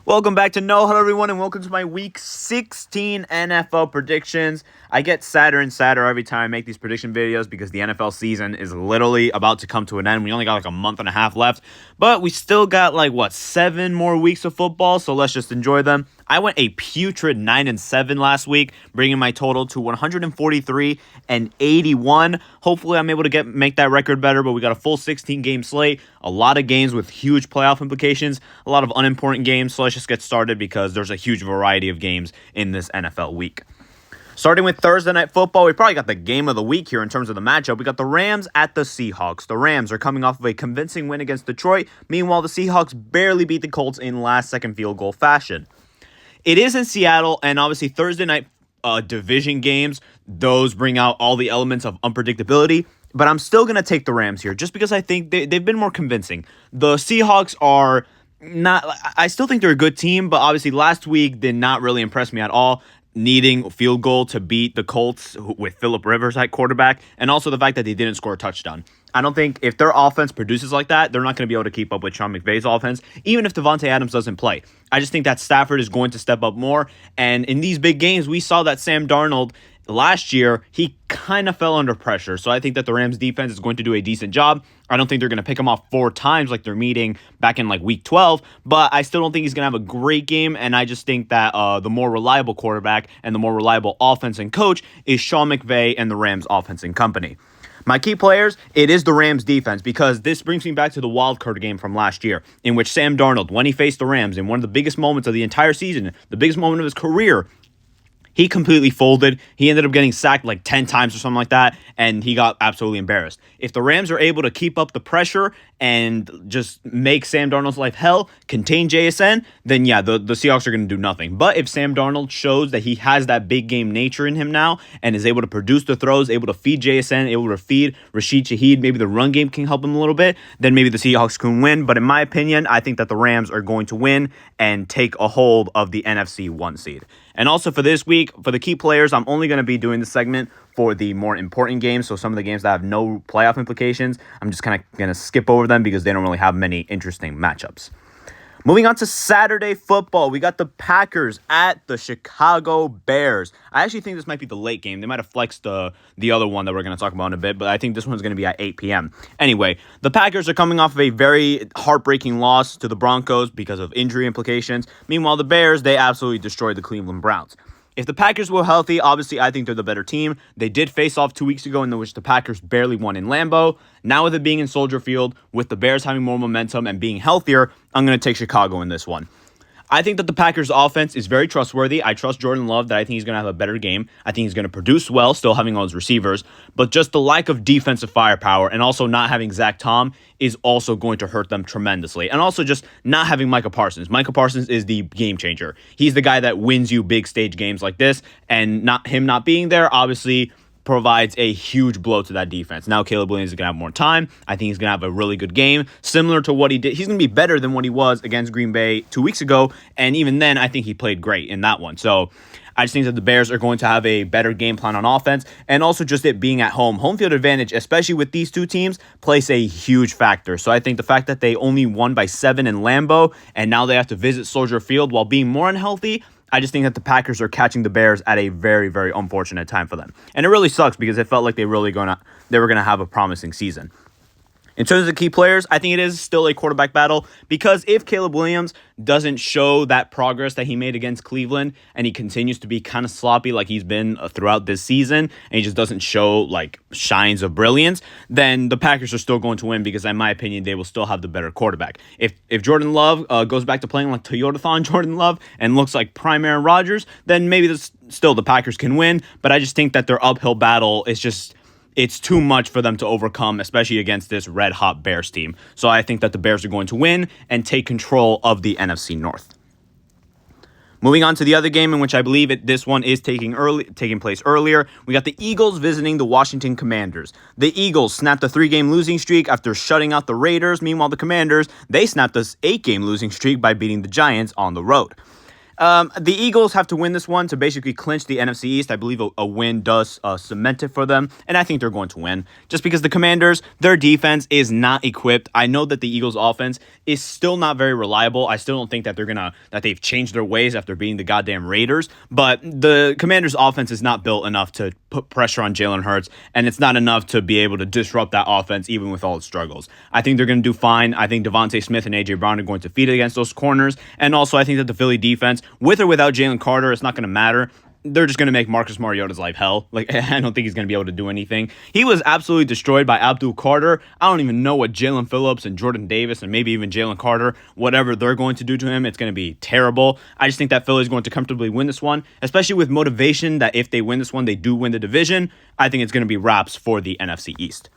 Welcome back to No Huddle, everyone, and welcome to my Week 16 NFL predictions. I get sadder and sadder every time I make these prediction videos because the NFL season is literally about to come to an end. We only got a month and a half left, but we still got 7 more weeks of football, so let's just enjoy them. I went a putrid 9-7 last week, bringing my total to 143-81. Hopefully, I'm able to make that record better, but we got a full 16-game slate, a lot of games with huge playoff implications, a lot of unimportant games, so let's just get started because there's a huge variety of games in this NFL week. Starting with Thursday Night Football, we probably got the game of the week here in terms of the matchup. We got the Rams at the Seahawks. The Rams are coming off of a convincing win against Detroit. Meanwhile, the Seahawks barely beat the Colts in last-second field goal fashion. It is in Seattle, and obviously Thursday night division games, those bring out all the elements of unpredictability, but I'm still going to take the Rams here just because I think they've been more convincing. The Seahawks are not, I still think they're a good team, but obviously last week did not really impress me at all, needing a field goal to beat the Colts with Phillip Rivers at quarterback, and also the fact that they didn't score a touchdown. I don't think if their offense produces like that, they're not going to be able to keep up with Sean McVay's offense, even if Devontae Adams doesn't play. I just think that Stafford is going to step up more, and in these big games, we saw that Sam Darnold last year, he kind of fell under pressure, so I think that the Rams defense is going to do a decent job. I don't think they're going to pick him off 4 times like they're meeting back in week 12, but I still don't think he's going to have a great game, and I just think that the more reliable quarterback and the more reliable offense and coach is Sean McVay and the Rams offense and company. My key players, it is the Rams defense because this brings me back to the wild card game from last year in which Sam Darnold, when he faced the Rams in one of the biggest moments of the entire season, the biggest moment of his career, he completely folded. He ended up getting sacked 10 times or something like that, and he got absolutely embarrassed. If the Rams are able to keep up the pressure and just make Sam Darnold's life hell, contain JSN, then yeah, the Seahawks are going to do nothing. But if Sam Darnold shows that he has that big game nature in him now and is able to produce the throws, able to feed JSN, able to feed Rashid Shaheed, maybe the run game can help him a little bit, then maybe the Seahawks can win. But in my opinion, I think that the Rams are going to win and take a hold of the NFC 1 seed. And also for this week, for the key players, I'm only going to be doing this segment for the more important games. So some of the games that have no playoff implications, I'm just kind of going to skip over them because they don't really have many interesting matchups. Moving on to Saturday football, we got the Packers at the Chicago Bears. I actually think this might be the late game. They might have flexed the other one that we're going to talk about in a bit, but I think this one's going to be at 8 p.m. Anyway, the Packers are coming off of a very heartbreaking loss to the Broncos because of injury implications. Meanwhile, the Bears, they absolutely destroyed the Cleveland Browns. If the Packers were healthy, obviously I think they're the better team. They did face off 2 weeks ago in which the Packers barely won in Lambeau. Now with it being in Soldier Field, with the Bears having more momentum and being healthier, I'm going to take Chicago in this one. I think that the Packers' offense is very trustworthy. I trust Jordan Love that I think he's going to have a better game. I think he's going to produce well, still having all his receivers. But just the lack of defensive firepower and also not having Zach Tom is also going to hurt them tremendously. And also just not having Micah Parsons. Micah Parsons is the game changer. He's the guy that wins you big stage games like this. And not being there, obviously, provides a huge blow to that defense. Now Caleb Williams is going to have more time. I think he's going to have a really good game, similar to what he did. He's going to be better than what he was against Green Bay 2 weeks ago, and even then, I think he played great in that one. So I just think that the Bears are going to have a better game plan on offense, and also just it being at home. Home field advantage, especially with these two teams, plays a huge factor. So I think the fact that they only won by 7 in Lambeau, and now they have to visit Soldier Field while being more unhealthy, I just think that the Packers are catching the Bears at a very, very unfortunate time for them. And it really sucks because it felt like they were going to have a promising season. In terms of key players, I think it is still a quarterback battle because if Caleb Williams doesn't show that progress that he made against Cleveland and he continues to be kind of sloppy like he's been throughout this season and he just doesn't show shines of brilliance, then the Packers are still going to win because in my opinion, they will still have the better quarterback. If Jordan Love goes back to playing like Toyotathon Jordan Love and looks like prime Aaron Rodgers, then maybe still the Packers can win, but I just think that their uphill battle is it's too much for them to overcome, especially against this red-hot Bears team. So I think that the Bears are going to win and take control of the NFC North. Moving on to the other game in which I believe this one is taking place earlier, we got the Eagles visiting the Washington Commanders. The Eagles snapped a 3-game losing streak after shutting out the Raiders. Meanwhile, the Commanders, they snapped a 8-game losing streak by beating the Giants on the road. The Eagles have to win this one to basically clinch the NFC East. I believe a win does cement it for them, and I think they're going to win. Just because the Commanders, their defense is not equipped. I know that the Eagles' offense is still not very reliable. I still don't think that they've changed their ways after beating the goddamn Raiders. But the Commanders' offense is not built enough to put pressure on Jalen Hurts, and it's not enough to be able to disrupt that offense even with all its struggles. I think they're going to do fine. I think Devontae Smith and A.J. Brown are going to feed against those corners, and also I think that the Philly defense, with or without Jalen Carter, it's not going to matter. They're just going to make Marcus Mariota's life hell. Like, I don't think he's going to be able to do anything. He was absolutely destroyed by Abdul Carter. I don't even know what Jalen Phillips and Jordan Davis and maybe even Jalen Carter, whatever they're going to do to him, it's going to be terrible. I just think that Philly's going to comfortably win this one, especially with motivation that if they win this one, they do win the division. I think it's going to be wraps for the NFC East.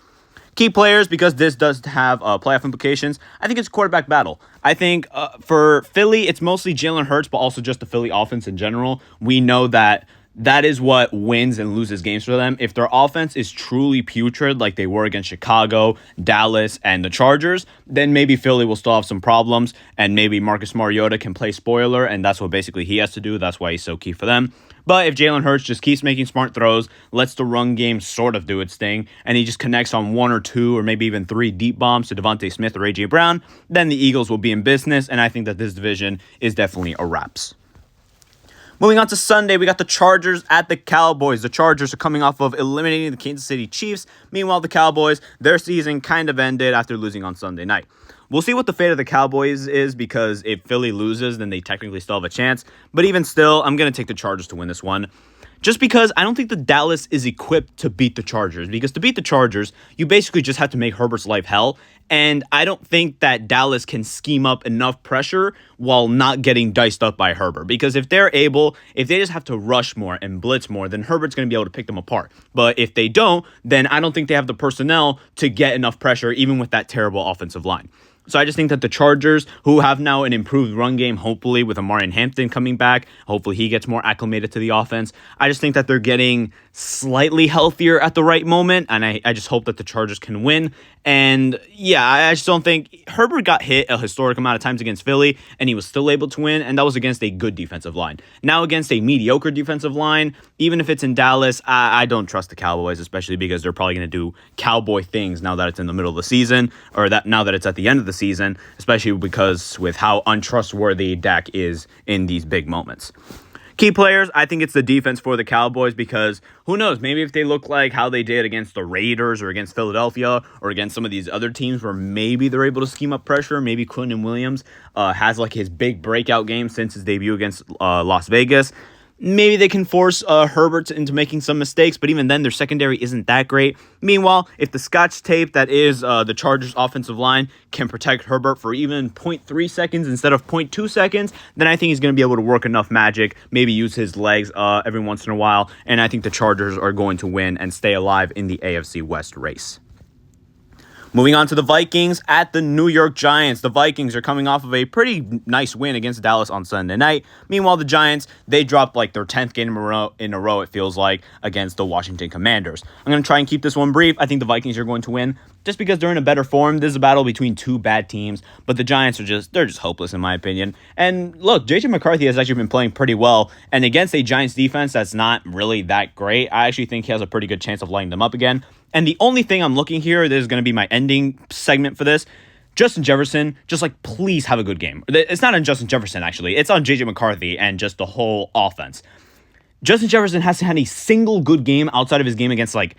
Key players, because this does have playoff implications, I think it's quarterback battle. I think for Philly, it's mostly Jalen Hurts, but also just the Philly offense in general. We know that is what wins and loses games for them. If their offense is truly putrid, like they were against Chicago, Dallas, and the Chargers, then maybe Philly will still have some problems, and maybe Marcus Mariota can play spoiler, and that's what basically he has to do. That's why he's so key for them. But if Jalen Hurts just keeps making smart throws, lets the run game sort of do its thing, and he just connects on 1 or 2 or maybe even 3 deep bombs to Devontae Smith or A.J. Brown, then the Eagles will be in business, and I think that this division is definitely a wraps. Moving on to Sunday, we got the Chargers at the Cowboys. The Chargers are coming off of eliminating the Kansas City Chiefs. Meanwhile, the Cowboys, their season kind of ended after losing on Sunday night. We'll see what the fate of the Cowboys is, because if Philly loses, then they technically still have a chance. But even still, I'm going to take the Chargers to win this one. Just because I don't think the Dallas is equipped to beat the Chargers. Because to beat the Chargers, you basically just have to make Herbert's life hell. And I don't think that Dallas can scheme up enough pressure while not getting diced up by Herbert. Because if they just have to rush more and blitz more, then Herbert's going to be able to pick them apart. But if they don't, then I don't think they have the personnel to get enough pressure, even with that terrible offensive line. So I just think that the Chargers, who have now an improved run game, hopefully with Amari Hampton coming back, hopefully he gets more acclimated to the offense. I just think that they're getting slightly healthier at the right moment, and I just hope that the Chargers can win. And yeah, I just don't think Herbert got hit a historic amount of times against Philly, and he was still able to win, and that was against a good defensive line. Now against a mediocre defensive line, even if it's in Dallas, I don't trust the Cowboys, especially because they're probably going to do cowboy things now that it's in the middle of the season, or that now that it's at the end of the season, especially because with how untrustworthy Dak is in these big moments. Key players, I think it's the defense for the Cowboys, because who knows, maybe if they look like how they did against the Raiders or against Philadelphia or against some of these other teams where maybe they're able to scheme up pressure, maybe Quinton Williams has like his big breakout game since his debut against Las Vegas. Maybe they can force Herbert into making some mistakes, but even then, their secondary isn't that great. Meanwhile, if the Scotch tape that is the Chargers' offensive line can protect Herbert for even 0.3 seconds instead of 0.2 seconds, then I think he's going to be able to work enough magic, maybe use his legs every once in a while, and I think the Chargers are going to win and stay alive in the AFC West race. Moving on to the Vikings at the New York Giants. The Vikings are coming off of a pretty nice win against Dallas on Sunday night. Meanwhile, the Giants, they dropped like their 10th game in a row, it feels like, against the Washington Commanders. I'm going to try and keep this one brief. I think the Vikings are going to win just because they're in a better form. This is a battle between two bad teams, but the Giants they're just hopeless in my opinion. And look, J.J. McCarthy has actually been playing pretty well, and against a Giants defense that's not really that great, I actually think he has a pretty good chance of lighting them up again. And the only thing I'm looking here, this is going to be my ending segment for this, Justin Jefferson, just like, please have a good game. It's not on Justin Jefferson, actually. It's on J.J. McCarthy and just the whole offense. Justin Jefferson hasn't had a single good game outside of his game against, like,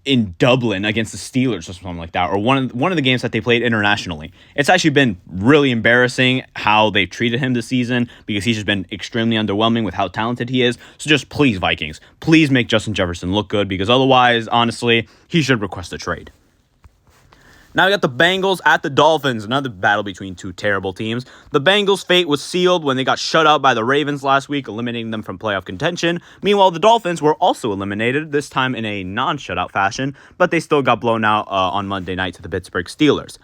in Dublin against the Steelers or something like that, or one of the games that they played internationally. It's actually been really embarrassing how they've treated him this season, because he's just been extremely underwhelming with how talented he is. So just please, Vikings, please make Justin Jefferson look good, because otherwise, honestly, he should request a trade. Now we got the Bengals at the Dolphins, another battle between two terrible teams. The Bengals' fate was sealed when they got shut out by the Ravens last week, eliminating them from playoff contention. Meanwhile, the Dolphins were also eliminated, this time in a non-shutout fashion, but they still got blown out on Monday night to the Pittsburgh Steelers.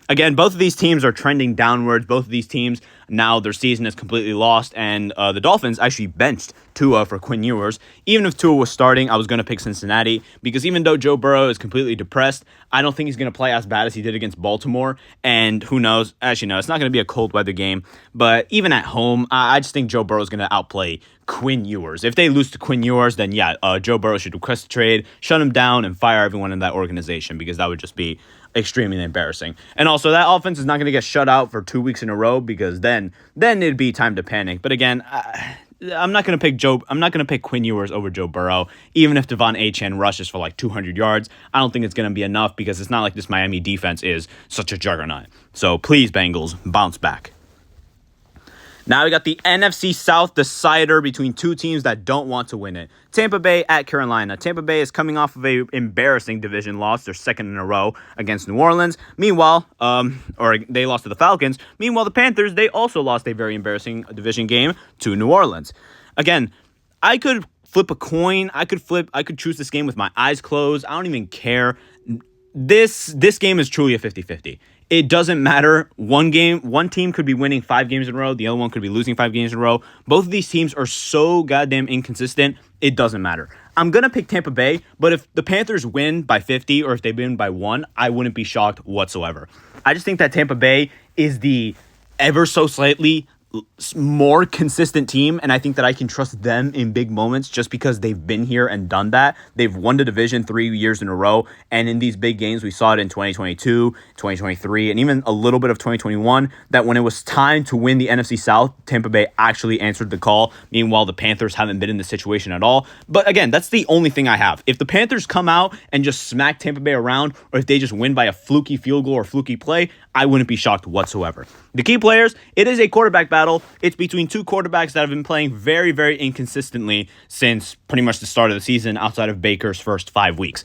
Again, both of these teams are trending downwards. Both of these teams, now their season is completely lost, and the Dolphins actually benched Tua for Quinn Ewers. Even if Tua was starting, I was going to pick Cincinnati because even though Joe Burrow is completely depressed, I don't think he's going to play as bad as he did against Baltimore. And who knows? Actually, no, it's not going to be a cold weather game. But even at home, I just think Joe Burrow is going to outplay Quinn Ewers. If they lose to Quinn Ewers, then yeah, Joe Burrow should request a trade, shut him down, and fire everyone in that organization because that would just be extremely embarrassing. And also, that offense is not going to get shut out for 2 weeks in a row because then it'd be time to panic. But again, I'm not going to pick Quinn Ewers over Joe Burrow, even if Devon Achane rushes for like 200 yards. I don't think it's going to be enough because it's not like this Miami defense is such a juggernaut. So please, Bengals, bounce back. Now we got the NFC South decider between two teams that don't want to win it. Tampa Bay at Carolina. Tampa Bay is coming off of a embarrassing division loss, their second in a row against New Orleans. Meanwhile, they lost to the Falcons. Meanwhile, the Panthers, they also lost a very embarrassing division game to New Orleans. Again, I could flip a coin. I could choose this game with my eyes closed. I don't even care. This game is truly a 50-50. It doesn't matter. One team could be winning 5 games in a row. The other one could be losing 5 games in a row. Both of these teams are so goddamn inconsistent. It doesn't matter. I'm going to pick Tampa Bay, but if the Panthers win by 50 or if they win by 1, I wouldn't be shocked whatsoever. I just think that Tampa Bay is the ever so slightly more consistent team, and I think that I can trust them in big moments just because they've been here and done that. They've won the division 3 years in a row, and in these big games, we saw it in 2022, 2023, and even a little bit of 2021, that when it was time to win the NFC South, Tampa Bay actually answered the call. Meanwhile, the Panthers haven't been in this situation at all. But again, that's the only thing I have. If the Panthers come out and just smack Tampa Bay around, or if they just win by a fluky field goal or fluky play, I wouldn't be shocked whatsoever. The key players, it is a quarterback battle. It's between two quarterbacks that have been playing very, very inconsistently since pretty much the start of the season outside of Baker's first 5 weeks.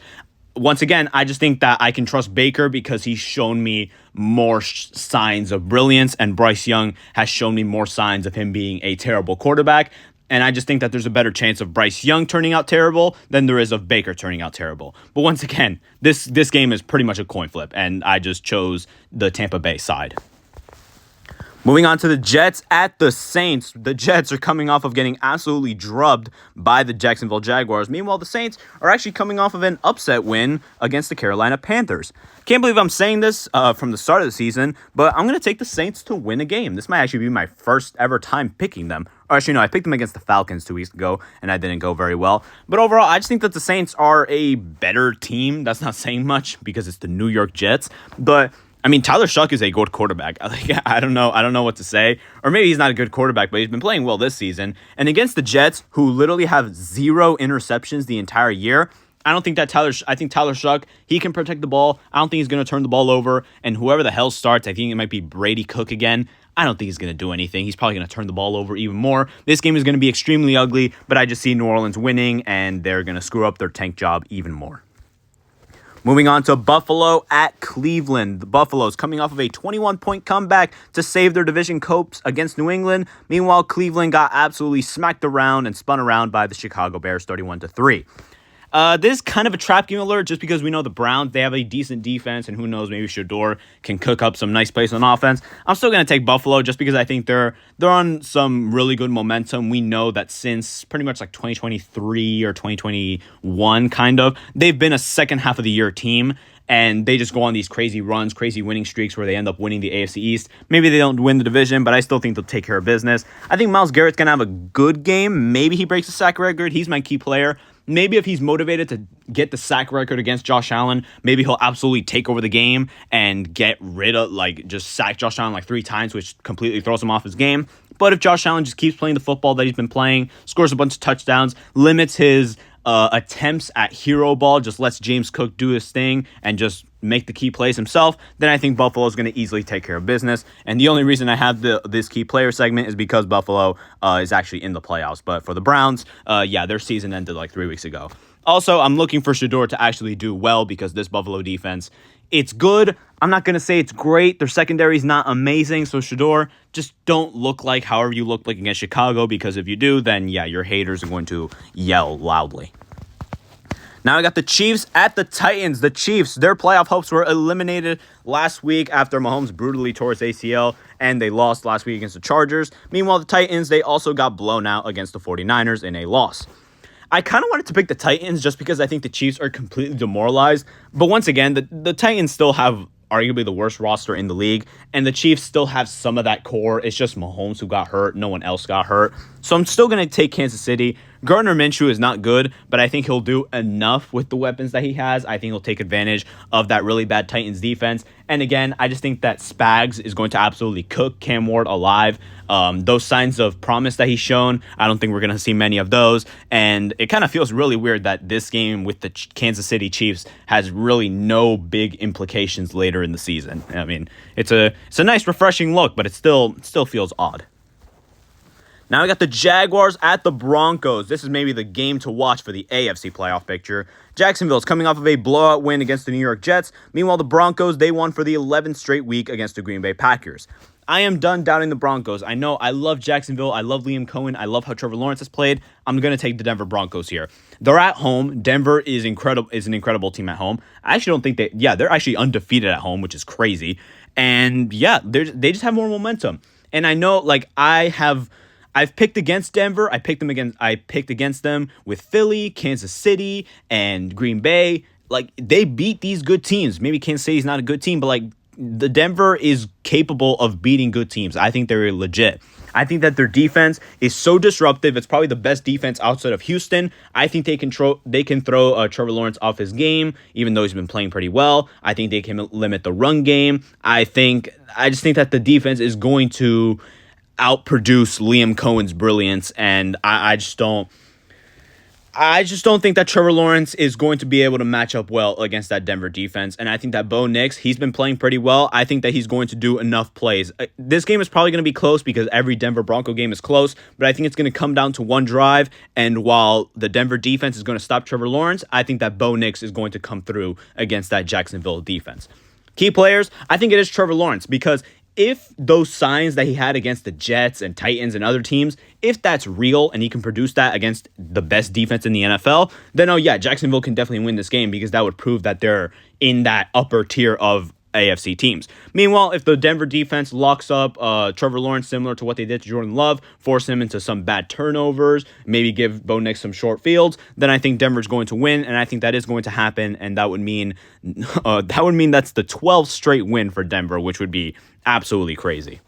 Once again, I just think that I can trust Baker because he's shown me more signs of brilliance, and Bryce Young has shown me more signs of him being a terrible quarterback. And I just think that there's a better chance of Bryce Young turning out terrible than there is of Baker turning out terrible. But once again, this game is pretty much a coin flip, and I just chose the Tampa Bay side. Moving on to the Jets at the Saints. The Jets are coming off of getting absolutely drubbed by the Jacksonville Jaguars. Meanwhile, the Saints are actually coming off of an upset win against the Carolina Panthers. Can't believe I'm saying this from the start of the season, but I'm going to take the Saints to win a game. This might actually be my first ever time picking them. Or actually, no, I picked them against the Falcons 2 weeks ago, and I didn't go very well. But overall, I just think that the Saints are a better team. That's not saying much because it's the New York Jets. But I mean, Tyler Shuck is a good quarterback. I don't know what to say. Or maybe he's not a good quarterback, but he's been playing well this season. And against the Jets, who literally have 0 interceptions the entire year, I think Tyler Shuck, he can protect the ball. I don't think he's going to turn the ball over. And whoever the hell starts, I think it might be Brady Cook again. I don't think he's going to do anything. He's probably going to turn the ball over even more. This game is going to be extremely ugly, but I just see New Orleans winning, and they're going to screw up their tank job even more. Moving on to Buffalo at Cleveland. The Buffaloes coming off of a 21-point comeback to save their division copes against New England. Meanwhile, Cleveland got absolutely smacked around and spun around by the Chicago Bears 31-3. This is kind of a trap game alert just because we know the Browns, they have a decent defense, and who knows, maybe Shador can cook up some nice plays on offense. I'm still going to take Buffalo just because I think they're on some really good momentum. We know that since pretty much like 2023 or 2021 kind of, they've been a second half of the year team, and they just go on these crazy runs, crazy winning streaks where they end up winning the AFC East. Maybe they don't win the division, but I still think they'll take care of business. I think Myles Garrett's going to have a good game. Maybe he breaks the sack record. He's my key player. Maybe if he's motivated to get the sack record against Josh Allen, maybe he'll absolutely take over the game and get rid of, just sack Josh Allen 3 times, which completely throws him off his game. But if Josh Allen just keeps playing the football that he's been playing, scores a bunch of touchdowns, limits his attempts at hero ball, just lets James Cook do his thing and just make the key plays himself, then I think Buffalo is going to easily take care of business. And the only reason I have this key player segment is because Buffalo is actually in the playoffs. But for the Browns, their season ended 3 weeks ago. Also, I'm looking for Shador to actually do well because this Buffalo defense, it's good. I'm not going to say it's great. Their secondary is not amazing. So Shador, just don't look like however you look like against Chicago, because if you do, then your haters are going to yell loudly. Now I got the Chiefs at the Titans. The Chiefs, their playoff hopes were eliminated last week after Mahomes brutally tore his ACL, and they lost last week against the Chargers. Meanwhile, the Titans, they also got blown out against the 49ers in a loss. I kind of wanted to pick the Titans just because I think the Chiefs are completely demoralized. But once again, the Titans still have arguably the worst roster in the league, and the Chiefs still have some of that core. It's just Mahomes who got hurt. No one else got hurt. So I'm still going to take Kansas City. Gardner Minshew is not good, but I think he'll do enough with the weapons that he has. I think he'll take advantage of that really bad Titans defense. And again, I just think that Spags is going to absolutely cook Cam Ward alive. Those signs of promise that he's shown, I don't think we're going to see many of those. And it kind of feels really weird that this game with the Kansas City Chiefs has really no big implications later in the season. I mean, it's a nice, refreshing look, but it still feels odd. Now we got the Jaguars at the Broncos. This is maybe the game to watch for the AFC playoff picture. Jacksonville is coming off of a blowout win against the New York Jets. Meanwhile, the Broncos, they won for the 11th straight week against the Green Bay Packers. I am done doubting the Broncos. I know I love Jacksonville. I love Liam Cohen. I love how Trevor Lawrence has played. I'm going to take the Denver Broncos here. They're at home. Denver is an incredible team at home. I actually don't think they're actually undefeated at home, which is crazy. And yeah, they just have more momentum. And I know, I've picked against Denver. I picked against them with Philly, Kansas City, and Green Bay. They beat these good teams. Maybe Kansas City's not a good team, but the Denver is capable of beating good teams. I think they're legit. I think that their defense is so disruptive. It's probably the best defense outside of Houston. I think they can throw Trevor Lawrence off his game, even though he's been playing pretty well. I think they can limit the run game. I just think that the defense is going to outproduce Liam Cohen's brilliance, and I just don't think that Trevor Lawrence is going to be able to match up well against that Denver defense. And I think that Bo Nix, he's been playing pretty well. I think that he's going to do enough plays. This game is probably going to be close because every Denver Bronco game is close, but I think it's going to come down to one drive. And while the Denver defense is going to stop Trevor Lawrence, I think that Bo Nix is going to come through against that Jacksonville defense. Key players, I think it is Trevor Lawrence, because if those signs that he had against the Jets and Titans and other teams, if that's real and he can produce that against the best defense in the NFL, then Jacksonville can definitely win this game, because that would prove that they're in that upper tier of AFC teams. Meanwhile, if the Denver defense locks up Trevor Lawrence similar to what they did to Jordan Love, force him into some bad turnovers, maybe give Bo Nix some short fields, then I think Denver's going to win, and I think that is going to happen, and that would mean that's the 12th straight win for Denver, which would be absolutely crazy.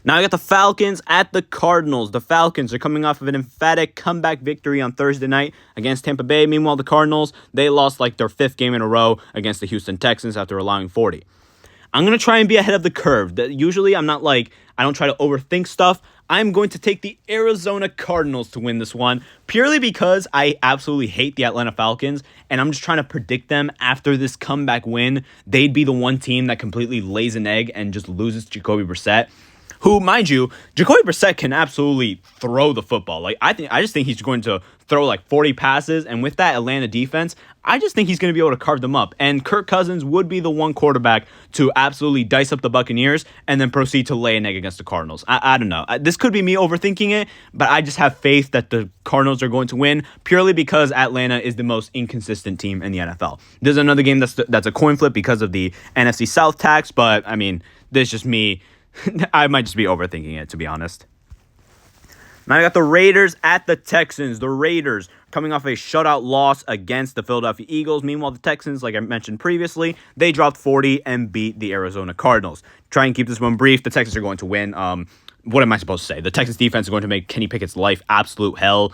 Now I got the Falcons at the Cardinals. The Falcons are coming off of an emphatic comeback victory on Thursday night against Tampa Bay. Meanwhile, the Cardinals, they lost their 5th game in a row against the Houston Texans after allowing 40. I'm going to try and be ahead of the curve. Usually I don't try to overthink stuff. I'm going to take the Arizona Cardinals to win this one, purely because I absolutely hate the Atlanta Falcons, and I'm just trying to predict them after this comeback win. They'd be the one team that completely lays an egg and just loses to Jacoby Brissett, who, mind you, Jacoby Brissett can absolutely throw the football. I just think he's going to throw 40 passes, and with that Atlanta defense, I just think he's going to be able to carve them up. And Kirk Cousins would be the one quarterback to absolutely dice up the Buccaneers and then proceed to lay an egg against the Cardinals. I don't know. This could be me overthinking it, but I just have faith that the Cardinals are going to win, purely because Atlanta is the most inconsistent team in the NFL. There's another game that's a coin flip because of the NFC South tax, but this is just me. I might just be overthinking it, to be honest. Now I got the Raiders at the Texans. The Raiders coming off a shutout loss against the Philadelphia Eagles. Meanwhile, the Texans, like I mentioned previously, they dropped 40 and beat the Arizona Cardinals. Try and keep this one brief. The Texans are going to win. What am I supposed to say? The Texans defense is going to make Kenny Pickett's life absolute hell.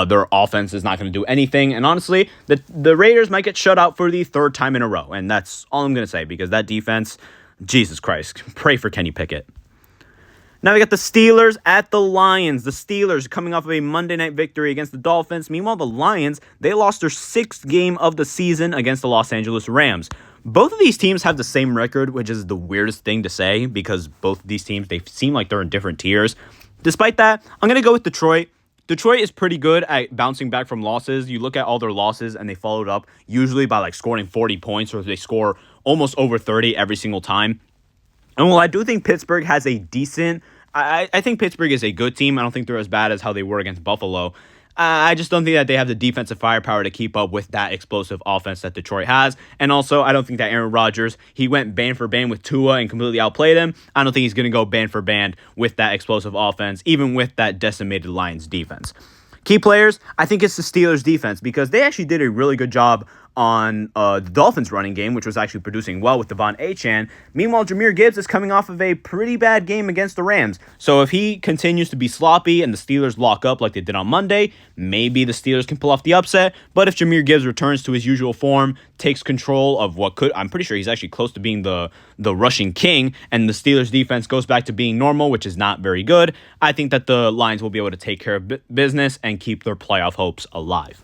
Their offense is not going to do anything. And honestly, the Raiders might get shut out for the 3rd time in a row. And that's all I'm going to say, because that defense, Jesus Christ, pray for Kenny Pickett. Now we got the Steelers at the Lions. The Steelers coming off of a Monday night victory against the Dolphins. Meanwhile, the Lions, they lost their 6th game of the season against the Los Angeles Rams. Both of these teams have the same record, which is the weirdest thing to say, because both of these teams, they seem like they're in different tiers. Despite that, I'm going to go with Detroit. Detroit is pretty good at bouncing back from losses. You look at all their losses, and they followed up usually by scoring 40 points, or they score almost over 30 every single time. And while I do think Pittsburgh has a decent... I think Pittsburgh is a good team. I don't think they're as bad as how they were against Buffalo. I just don't think that they have the defensive firepower to keep up with that explosive offense that Detroit has. And also, I don't think that Aaron Rodgers, he went band for band with Tua and completely outplayed him. I don't think he's going to go band for band with that explosive offense, even with that decimated Lions defense. Key players, I think it's the Steelers defense because they actually did a really good job on the Dolphins running game, which was actually producing well with Devon Achane. Meanwhile, Jahmyr Gibbs is coming off of a pretty bad game against the Rams. So if he continues to be sloppy and the Steelers lock up like they did on Monday, maybe the Steelers can pull off the upset. But if Jahmyr Gibbs returns to his usual form, takes control of what could, I'm pretty sure he's actually close to being the rushing king, and the Steelers defense goes back to being normal, which is not very good, I think that the Lions will be able to take care of business and keep their playoff hopes alive.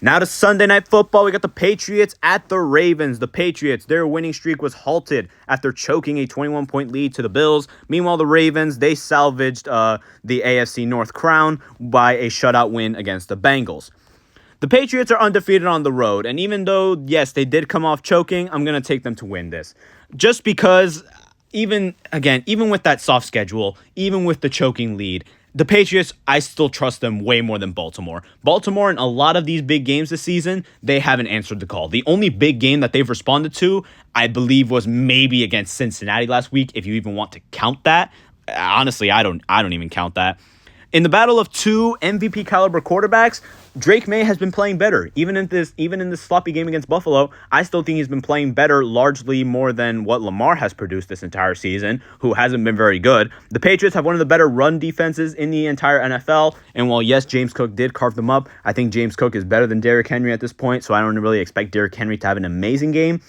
Now to Sunday Night Football, we got the Patriots at the Ravens. The Patriots, their winning streak was halted after choking a 21-point lead to the Bills. Meanwhile, the Ravens, they salvaged the AFC North crown by a shutout win against the Bengals. The Patriots are undefeated on the road, and even though, yes, they did come off choking, I'm going to take them to win this. Just because, even with that soft schedule, even with the choking lead, the Patriots, I still trust them way more than Baltimore. Baltimore, in a lot of these big games this season, they haven't answered the call. The only big game that they've responded to, I believe, was maybe against Cincinnati last week, if you even want to count that. Honestly, I don't even count that. In the battle of two MVP caliber quarterbacks, Drake May has been playing better. Even in this sloppy game against Buffalo, I still think he's been playing better, largely more than what Lamar has produced this entire season, who hasn't been very good. The Patriots have one of the better run defenses in the entire NFL, and while, yes, James Cook did carve them up, I think James Cook is better than Derrick Henry at this point, so I don't really expect Derrick Henry to have an amazing game.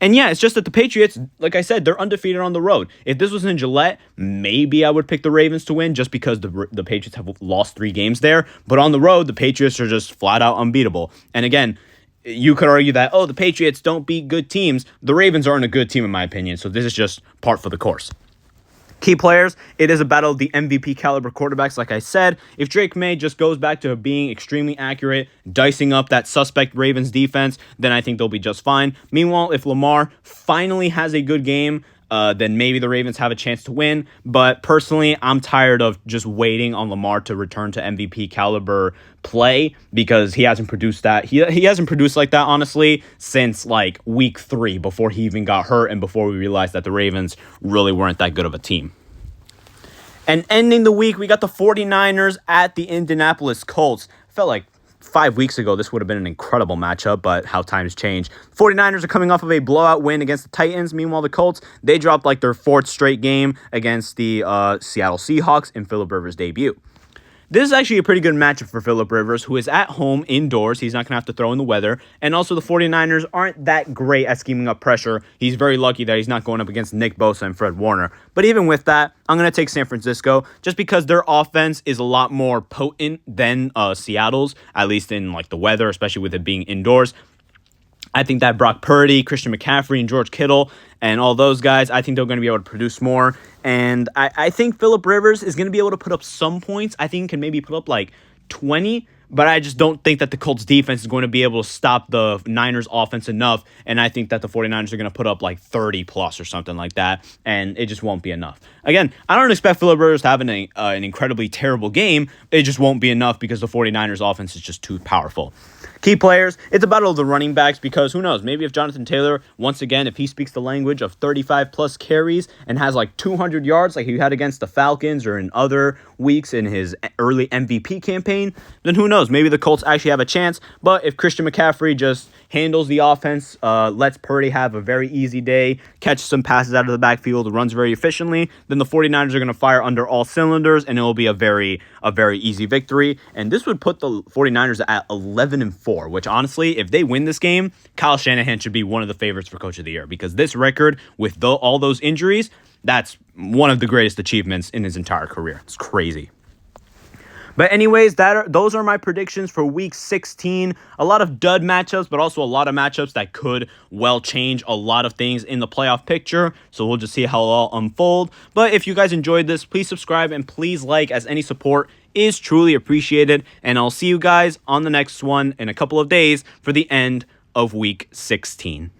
And yeah, it's just that the Patriots, like I said, they're undefeated on the road. If this was in Gillette, maybe I would pick the Ravens to win just because the Patriots have lost 3 games there. But on the road, the Patriots are just flat out unbeatable. And again, you could argue that, the Patriots don't beat good teams. The Ravens aren't a good team in my opinion, so this is just part for the course. Key players, it is a battle of the MVP caliber quarterbacks, like I said. If Drake May just goes back to being extremely accurate, dicing up that suspect Ravens defense, then I think they'll be just fine. Meanwhile, if Lamar finally has a good game, then maybe the Ravens have a chance to win. But personally, I'm tired of just waiting on Lamar to return to MVP caliber play because he hasn't produced that. He hasn't produced like that, honestly, since like week 3 before he even got hurt and before we realized that the Ravens really weren't that good of a team. And ending the week, we got the 49ers at the Indianapolis Colts. Felt like 5 weeks ago, this would have been an incredible matchup, but how times change. 49ers are coming off of a blowout win against the Titans. Meanwhile, the Colts, they dropped like their 4th straight game against the Seattle Seahawks in Phillip Rivers' debut. This is actually a pretty good matchup for Phillip Rivers, who is at home indoors. He's not going to have to throw in the weather. And also, the 49ers aren't that great at scheming up pressure. He's very lucky that he's not going up against Nick Bosa and Fred Warner. But even with that, I'm going to take San Francisco just because their offense is a lot more potent than Seattle's, at least in like the weather, especially with it being indoors. I think that Brock Purdy, Christian McCaffrey, and George Kittle, and all those guys, I think they're going to be able to produce more. And I think Phillip Rivers is going to be able to put up some points. I think he can maybe put up like 20, but I just don't think that the Colts defense is going to be able to stop the Niners offense enough. And I think that the 49ers are going to put up like 30 plus or something like that. And it just won't be enough. Again, I don't expect Phillip Rivers to have an incredibly terrible game. It just won't be enough because the 49ers offense is just too powerful. Key players, it's a battle of the running backs because who knows, maybe if Jonathan Taylor, once again, if he speaks the language of 35 plus carries and has like 200 yards like he had against the Falcons or in other weeks in his early MVP campaign, then who knows, maybe the Colts actually have a chance. But if Christian McCaffrey just handles the offense, lets Purdy have a very easy day, catches some passes out of the backfield, runs very efficiently, then the 49ers are going to fire under all cylinders and it will be a very easy victory. And this would put the 49ers at 11-4. Which honestly, if they win this game, Kyle Shanahan should be one of the favorites for Coach of the Year because this record with all those injuries, that's one of the greatest achievements in his entire career. It's crazy. But anyways, those are my predictions for Week 16. A lot of dud matchups, but also a lot of matchups that could well change a lot of things in the playoff picture. So we'll just see how it'll all unfold. But if you guys enjoyed this, please subscribe and please like, as any support is truly appreciated. And I'll see you guys on the next one in a couple of days for the end of Week 16.